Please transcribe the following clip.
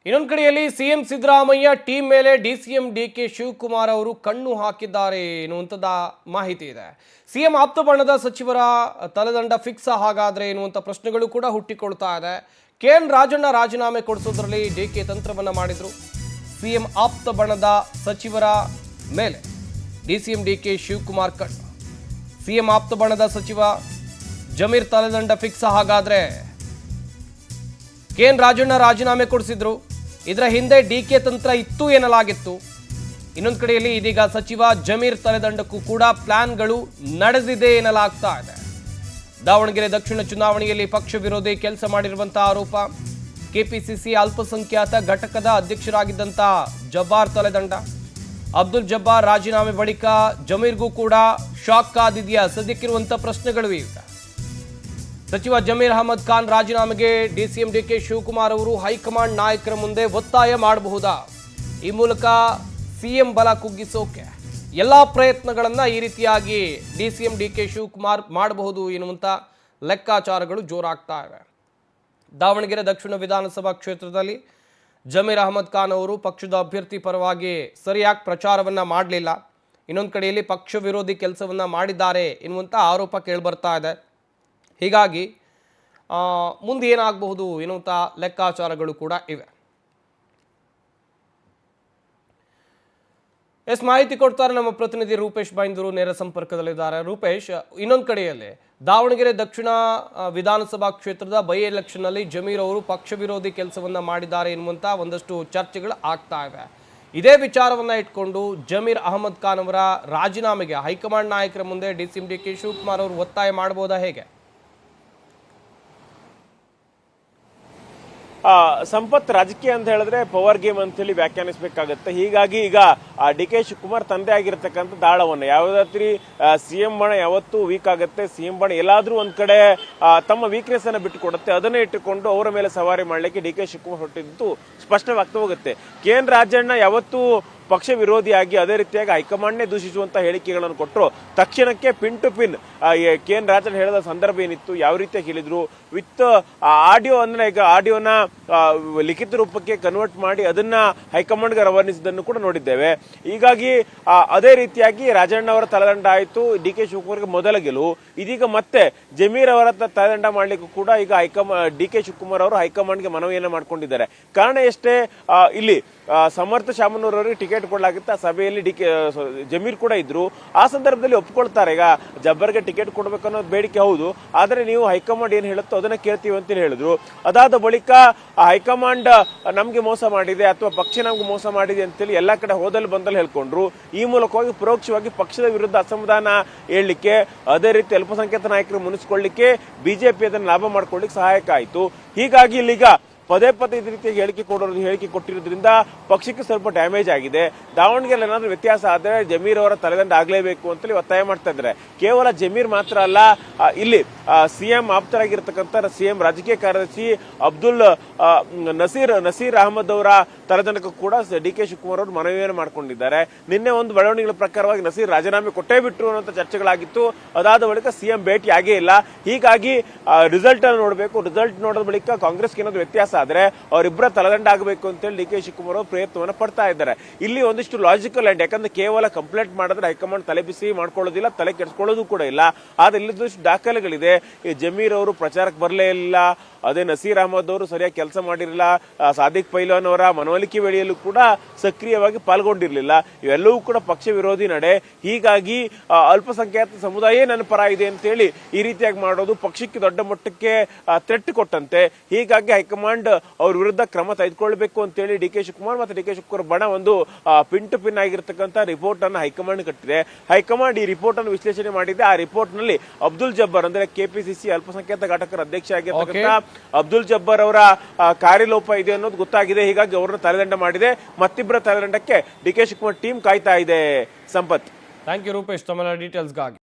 ಇನ್ನೊಂದು ಕಡೆಯಲ್ಲಿ CM Siddaramaiah team ಮೇಲೆ ಡಿಸಿಎಂ ಡಿಕೆ ಶಿವಕುಮಾರ್ ಅವರು ಕಣ್ಣು ಹಾಕಿದ್ದಾರೆ ಎನ್ನುವಂಥದ್ದು ಮಾಹಿತಿ ಇದೆ. ಸಿಎಂ ಆಪ್ತ ಬಣದ ಸಚಿವರ ತಲೆದಂಡ ಫಿಕ್ಸ್ ಹಾಗಾದ್ರೆ ಎನ್ನುವಂಥ ಪ್ರಶ್ನೆಗಳು ಕೂಡ ಹುಟ್ಟಿಕೊಳ್ತಾ ಇದೆ. ಕೆಎನ್ ರಾಜಣ್ಣ ರಾಜೀನಾಮೆ ಕೊಡಿಸೋದ್ರಲ್ಲಿ ಡಿಕೆ ತಂತ್ರವನ್ನ ಮಾಡಿದ್ರು. ಸಿಎಂ ಆಪ್ತ ಬಣದ ಸಚಿವರ ಮೇಲೆ ಡಿಸಿಎಂ ಡಿಕೆ ಶಿವಕುಮಾರ್ ಕಣ್ಣು. ಸಿಎಂ ಆಪ್ತ ಬಣದ ಸಚಿವ ಜಮೀರ್ ತಲೆದಂಡ ಫಿಕ್ಸ್ ಹಾಗಾದ್ರೆ ಕೆಎನ್ ರಾಜಣ್ಣ ರಾಜೀನಾಮೆ ಕೊಡಿಸಿದ್ರು. ಇದರ ಹಿಂದೆ ಡಿಕೆ ತಂತ್ರ ಇತ್ತು ಎನ್ನಲಾಗಿತ್ತು. ಇನ್ನೊಂದು ಕಡೆಯಲ್ಲಿ ಇದೀಗ ಸಚಿವ ಜಮೀರ್ ತಲೆದಂಡಕ್ಕೂ ಕೂಡ ಪ್ಲಾನ್ಗಳು ನಡೆದಿದೆ ಎನ್ನಲಾಗ್ತಾ ಇದೆ. ದಾವಣಗೆರೆ ದಕ್ಷಿಣ ಚುನಾವಣೆಯಲ್ಲಿ ಪಕ್ಷ ವಿರೋಧಿ ಕೆಲಸ ಮಾಡಿರುವಂತಹ ಆರೋಪ. ಕೆಪಿಸಿಸಿ ಅಲ್ಪಸಂಖ್ಯಾತ ಘಟಕದ ಅಧ್ಯಕ್ಷರಾಗಿದ್ದಂಥ ಜಬ್ಬಾರ್ ತಲೆದಂಡ. ಅಬ್ದುಲ್ ಜಬ್ಬಾರ್ ರಾಜೀನಾಮೆ ಬಳಿಕ ಜಮೀರ್ಗೂ ಕೂಡ ಶಾಕ್ ಕಾದಿದೆಯಾ? ಸದ್ಯಕ್ಕಿರುವಂಥ ಪ್ರಶ್ನೆಗಳು ಈಗ. ಸಚಿವ ಜಮೀರ್ ಅಹಮದ್ ಖಾನ್ ರಾಜೀನಾಮೆಗೆ ಡಿಸಿಎಂ ಡಿಕೆ ಶಿವಕುಮಾರ್ ಅವರು ಹೈಕಮಾಂಡ್ ನಾಯಕರ ಮುಂದೆ ಒತ್ತಾಯ ಮಾಡಬಹುದಾ? ಈ ಮೂಲಕ ಸಿಎಂ ಬಲ ಕುಗ್ಗಿಸೋಕೆ ಎಲ್ಲ ಪ್ರಯತ್ನಗಳನ್ನು ಈ ರೀತಿಯಾಗಿ ಡಿಸಿಎಂ ಡಿಕೆ ಶಿವಕುಮಾರ್ ಮಾಡಬಹುದು ಎನ್ನುವಂಥ ಲೆಕ್ಕಾಚಾರಗಳು ಜೋರಾಗ್ತಾ ಇವೆ. ದಾವಣಗೆರೆ ದಕ್ಷಿಣ ವಿಧಾನಸಭಾ ಕ್ಷೇತ್ರದಲ್ಲಿ ಜಮೀರ್ ಅಹಮದ್ ಖಾನ್ ಅವರು ಪಕ್ಷದ ಅಭ್ಯರ್ಥಿ ಪರವಾಗಿ ಸರಿಯಾಗಿ ಪ್ರಚಾರವನ್ನು ಮಾಡಲಿಲ್ಲ. ಇನ್ನೊಂದು ಕಡೆಯಲ್ಲಿ ಪಕ್ಷ ವಿರೋಧಿ ಕೆಲಸವನ್ನು ಮಾಡಿದ್ದಾರೆ ಎನ್ನುವಂಥ ಆರೋಪ ಕೇಳಿಬರ್ತಾ ಇದೆ. ಹೀಗಾಗಿ ಮುಂದೆ ಏನಾಗಬಹುದು ಎನ್ನುವಂಥ ಲೆಕ್ಕಾಚಾರಗಳು ಕೂಡ ಇವೆ. ಮಾಹಿತಿ ಕೊಡ್ತಾರೆ ನಮ್ಮ ಪ್ರತಿನಿಧಿ ರೂಪೇಶ್ ಬೈಂದೂರು, ನೇರ ಸಂಪರ್ಕದಲ್ಲಿದ್ದಾರೆ. ರೂಪೇಶ್, ಇನ್ನೊಂದು ಕಡೆಯಲ್ಲಿ ದಾವಣಗೆರೆ ದಕ್ಷಿಣ ವಿಧಾನಸಭಾ ಕ್ಷೇತ್ರದ ಬೈ ಎಲೆಕ್ಷನ್ ನಲ್ಲಿ ಜಮೀರ್ ಅವರು ಪಕ್ಷ ವಿರೋಧಿ ಕೆಲಸವನ್ನ ಮಾಡಿದ್ದಾರೆ ಎನ್ನುವಂಥ ಒಂದಷ್ಟು ಚರ್ಚೆಗಳು ಆಗ್ತಾ ಇವೆ. ಇದೇ ವಿಚಾರವನ್ನ ಇಟ್ಕೊಂಡು ಜಮೀರ್ ಅಹಮದ್ ಖಾನ್ ಅವರ ರಾಜೀನಾಮೆಗೆ ಹೈಕಮಾಂಡ್ ನಾಯಕರ ಮುಂದೆ ಡಿಸಿಎಂ ಡಿಕೆ ಶಿವಕುಮಾರ್ ಅವರು ಒತ್ತಾಯ ಮಾಡಬಹುದಾ? ಹೇಗೆ ಸಂಪತ್, ರಾಜಕೀಯ ಅಂತ ಹೇಳಿದ್ರೆ ಪವರ್ ಗೇಮ್ ಅಂತ ಹೇಳಿ ವ್ಯಾಖ್ಯಾನಿಸಬೇಕಾಗತ್ತೆ. ಹೀಗಾಗಿ ಈಗ ಡಿ ಕೆ ಶಿವಕುಮಾರ್ ತಂದೆ ಆಗಿರತಕ್ಕಂಥ ದಾಳವನ್ನು ಯಾವುದಾದ್ರಿ ಸಿಎಂ ಬಣ ಯಾವತ್ತೂ ವೀಕ್ ಆಗುತ್ತೆ. ಸಿಎಂ ಬಣ ಎಲ್ಲಾದ್ರೂ ಒಂದ್ ಕಡೆ ತಮ್ಮ ವೀಕ್ನೆಸ್ ಅನ್ನ ಬಿಟ್ಟುಕೊಡುತ್ತೆ. ಅದನ್ನೇ ಇಟ್ಟುಕೊಂಡು ಅವರ ಮೇಲೆ ಸವಾರಿ ಮಾಡ್ಲಿಕ್ಕೆ ಡಿ ಕೆ ಶಿವಕುಮಾರ್ ಹೊರಟಿದ್ದು ಸ್ಪಷ್ಟವಾಗ್ತಾ ಹೋಗುತ್ತೆ. ಕೆಎನ್ ರಾಜಣ್ಣ ಯಾವತ್ತೂ ಪಕ್ಷ ವಿರೋಧಿಯಾಗಿ ಅದೇ ರೀತಿಯಾಗಿ ಹೈಕಮಾಂಡ್ನೇ ದೂಷಿಸುವಂತ ಹೇಳಿಕೆಗಳನ್ನು ಕೊಟ್ಟರು. ತಕ್ಷಣಕ್ಕೆ pin to pin K N Rajanna ಹೇಳಿದ ಸಂದರ್ಭ ಏನಿತ್ತು, ಯಾವ ರೀತಿಯಾಗಿ ಹೇಳಿದ್ರು, ವಿತ್ ಆಡಿಯೋ ಅಂದ್ರೆ ಈಗ ಆಡಿಯೋನ ಲಿಖಿತ ರೂಪಕ್ಕೆ ಕನ್ವರ್ಟ್ ಮಾಡಿ ಅದನ್ನ ಹೈಕಮಾಂಡ್ಗೆ ರವಾನಿಸಿದ್ದನ್ನು ಕೂಡ ನೋಡಿದ್ದೇವೆ. ಹೀಗಾಗಿ ಅದೇ ರೀತಿಯಾಗಿ ರಾಜಣ್ಣ ಅವರ ತಲೆದಂಡ ಆಯಿತು, ಡಿ ಕೆ ಶಿವಕುಮಾರ್ಗೆ ಮೊದಲ ಗೆಲುವು. ಇದೀಗ ಮತ್ತೆ ಜಮೀರ್ ಅವರ ತಲೆದಂಡ ಮಾಡ್ಲಿಕ್ಕೂ ಕೂಡ ಈಗ ಡಿ ಕೆ ಶಿವಕುಮಾರ್ ಅವರು ಹೈಕಮಾಂಡ್ಗೆ ಮನವಿಯನ್ನ ಮಾಡ್ಕೊಂಡಿದ್ದಾರೆ. ಕಾರಣ ಎಷ್ಟೇ, ಇಲ್ಲಿ ಸಮರ್ಥ ಶಾಮನೂರ್ ಅವರಿಗೆ ಟಿಕೆಟ್ ಕೊಡಲಾಗಿತ್ತು. ಆ ಸಭೆಯಲ್ಲಿ ಜಮೀರ್ ಕೂಡ ಇದ್ರು. ಆ ಸಂದರ್ಭದಲ್ಲಿ ಒಪ್ಕೊಳ್ತಾರೆ. ಈಗ ಜಬ್ಬರ್ಗೆ ಟಿಕೆಟ್ ಕೊಡ್ಬೇಕು ಅನ್ನೋದು ಬೇಡಿಕೆ ಹೌದು, ಆದ್ರೆ ನೀವು ಹೈಕಮಾಂಡ್ ಏನ್ ಹೇಳುತ್ತೋ ಅದನ್ನ ಕೇಳ್ತೀವಿ ಅಂತ ಹೇಳಿದ್ರು. ಅದಾದ ಬಳಿಕ ಹೈಕಮಾಂಡ್ ನಮ್ಗೆ ಮೋಸ ಮಾಡಿದೆ ಅಥವಾ ಪಕ್ಷ ನಮ್ಗೆ ಮೋಸ ಮಾಡಿದೆ ಅಂತೇಳಿ ಎಲ್ಲಾ ಕಡೆ ಹೋದಲ್ಲಿ ಬಂದಲ್ಲಿ ಹೇಳ್ಕೊಂಡ್ರು. ಈ ಮೂಲಕವಾಗಿ ಪರೋಕ್ಷವಾಗಿ ಪಕ್ಷದ ವಿರುದ್ಧ ಅಸಮಾಧಾನ ಹೇಳಲಿಕ್ಕೆ, ಅದೇ ರೀತಿ ಅಲ್ಪಸಂಖ್ಯಾತ ನಾಯಕರು ಮುನಿಸಿಕೊಳ್ಳಿಕ್ಕೆ ಬಿಜೆಪಿ ಅದನ್ನು ಲಾಭ ಮಾಡ್ಕೊಳ್ಳಿಕ್ಕೆ ಸಹಾಯಕ ಆಯಿತು. ಹೀಗಾಗಿ ಇಲ್ಲಿಗ ಪದೇ ಪದೇ ಇದೇ ರೀತಿಯಾಗಿ ಹೇಳಿಕೆ ಕೊಟ್ಟಿರೋದ್ರಿಂದ ಪಕ್ಷಕ್ಕೆ ಸ್ವಲ್ಪ ಡ್ಯಾಮೇಜ್ ಆಗಿದೆ. ದಾವಣಗೆರೆ ಏನಾದ್ರೂ ವ್ಯತ್ಯಾಸ ಆದರೆ ಜಮೀರ್ ಅವರ ತಲೆದಂಡ ಆಗಲೇಬೇಕು ಅಂತೇಳಿ ಒತ್ತಾಯ ಮಾಡ್ತಾ ಇದ್ದಾರೆ. ಕೇವಲ ಜಮೀರ್ ಮಾತ್ರ ಅಲ್ಲ, ಇಲ್ಲಿ ಸಿಎಂ ಆಪ್ತರಾಗಿರ್ತಕ್ಕಂಥ ಸಿಎಂ ರಾಜಕೀಯ ಕಾರ್ಯದರ್ಶಿ ಅಬ್ದುಲ್ ನಸೀರ್ ಅಹಮದ್ ಅವರ ತಲೆದಂಡಕ್ಕೂ ಕೂಡ ಡಿ ಕೆ ಶಿವಕುಮಾರ್ ಅವರು ಮನವಿಯನ್ನು ಮಾಡಿಕೊಂಡಿದ್ದಾರೆ. ನಿನ್ನೆ ಒಂದು ಬೆಳವಣಿಗೆಗಳ ಪ್ರಕಾರವಾಗಿ ನಸೀರ್ ರಾಜೀನಾಮೆ ಕೊಟ್ಟೇ ಬಿಟ್ರು ಅನ್ನೋ ಚರ್ಚೆಗಳಾಗಿತ್ತು. ಅದಾದ ಬಳಿಕ ಸಿಎಂ ಭೇಟಿ ಆಗೇ ಇಲ್ಲ. ಹೀಗಾಗಿ ರಿಸಲ್ಟ್ ಅನ್ನು ನೋಡಬೇಕು. ರಿಸಲ್ಟ್ ನೋಡಿದ ಬಳಿಕ ಕಾಂಗ್ರೆಸ್ಗೆ ಏನಾದ್ರು ವ್ಯತ್ಯಾಸ ಆದ್ರೆ ಅವರಿಬ್ಬರ ತಲೆದಂಡ ಆಗಬೇಕು ಅಂತೇಳಿ ಡಿ ಕೆ ಶಿವಕುಮಾರ್ ಅವರು ಪ್ರಯತ್ನವನ್ನು ಪಡ್ತಾ ಇದ್ದಾರೆ. ಇಲ್ಲಿ ಒಂದಿಷ್ಟು ಲಾಜಿಕಲ್ ಅಂಡ್, ಯಾಕಂದ್ರೆ ಕೇವಲ ಕಂಪ್ಲೇಂಟ್ ಮಾಡಿದ್ರೆ ಹೈಕಮಾಂಡ್ ತಲೆ ಬಿಸಿ ಮಾಡ್ಕೊಳ್ಳೋದಿಲ್ಲ, ತಲೆ ಕೆಡಿಸ್ಕೊಳ್ಳೋದು ಕೂಡ ಇಲ್ಲ. ಆದ್ರೆ ಇಲ್ಲಿದ್ದಷ್ಟು ದಾಖಲೆಗಳಿದೆ. ಈ ಜಮೀರ್ ಅವರು ಪ್ರಚಾರಕ್ಕೆ ಬರಲೇ ಇಲ್ಲ, ಅದೇ ನಸೀರ್ ಅಹಮದ್ ಅವರು ಸರಿಯಾಗಿ ಕೆಲಸ ಮಾಡಿರಲಿಲ್ಲ, ಸಾದಿಕ್ ಪೈಲ್ವಾನ್ ಅವರ ಮನವೊಲಿಕೆ ವೇಳೆಯಲ್ಲೂ ಕೂಡ ಸಕ್ರಿಯವಾಗಿ ಪಾಲ್ಗೊಂಡಿರಲಿಲ್ಲ. ಇವೆಲ್ಲವೂ ಕೂಡ ಪಕ್ಷ ವಿರೋಧಿ ನಡೆ. ಹೀಗಾಗಿ ಅಲ್ಪಸಂಖ್ಯಾತ ಸಮುದಾಯ ನನ್ನ ಪರ ಇದೆ ಅಂತ ಹೇಳಿ ಈ ರೀತಿಯಾಗಿ ಮಾಡೋದು ಪಕ್ಷಕ್ಕೆ ದೊಡ್ಡ ಮಟ್ಟಕ್ಕೆ ಥ್ರೆಟ್ ಕೊಟ್ಟಂತೆ. ಹೀಗಾಗಿ ಹೈಕಮಾಂಡ್ ಅವ್ರ ವಿರುದ್ಧ ಕ್ರಮ ತೆಗೆದುಕೊಳ್ಬೇಕು ಅಂತೇಳಿ ಡಿ ಕೆ ಶಿವಕುಮಾರ್ ಮತ್ತು ಡಿ ಕೆ ಶಿವಕುಮಾರ್ ಬಣ ಒಂದು ಪಿನ್ ಟು ಪಿನ್ ಆಗಿರ್ತಕ್ಕಂಥ ರಿಪೋರ್ಟ್ ಅನ್ನು ಹೈಕಮಾಂಡ್ ಕಟ್ಟಿದೆ. ಹೈಕಮಾಂಡ್ ಈ ರಿಪೋರ್ಟ್ ಅನ್ನು ವಿಶ್ಲೇಷಣೆ ಮಾಡಿದೆ. ಆ ರಿಪೋರ್ಟ್ ನಲ್ಲಿ ಅಬ್ದುಲ್ ಜಬ್ಬಾರ್ ಅಂದ್ರೆ ಕೆಪಿಸಿಸಿ ಅಲ್ಪಸಂಖ್ಯಾತ ಘಟಕರ ಅಧ್ಯಕ್ಷ ಆಗಿರ್ತಕ್ಕಂಥ ಅಬ್ದುಲ್ ಜಬ್ಬಾರ್ ಅವರ ಕಾರ್ಯಲೋಪ ಇದೆ ಅನ್ನೋದು ಗೊತ್ತಾಗಿದೆ. ಹೀಗಾಗಿ ಅವರನ್ನು ತಲೆದಂಡ ಮಾಡಿದೆ. ಮತ್ತಿಬ್ಬರ ತಲೆದಂಡಕ್ಕೆ ಡಿ ಕೆ ಶಿವಕುಮಾರ್ ಟೀಮ್ ಕಾಯ್ತಾ ಇದೆ. ಸಂಪತ್, ಥ್ಯಾಂಕ್ ಯು ರೂಪೇಶ್ ತಮ್ಮ ಡೀಟೇಲ್ಸ್ಗಾಗಿ.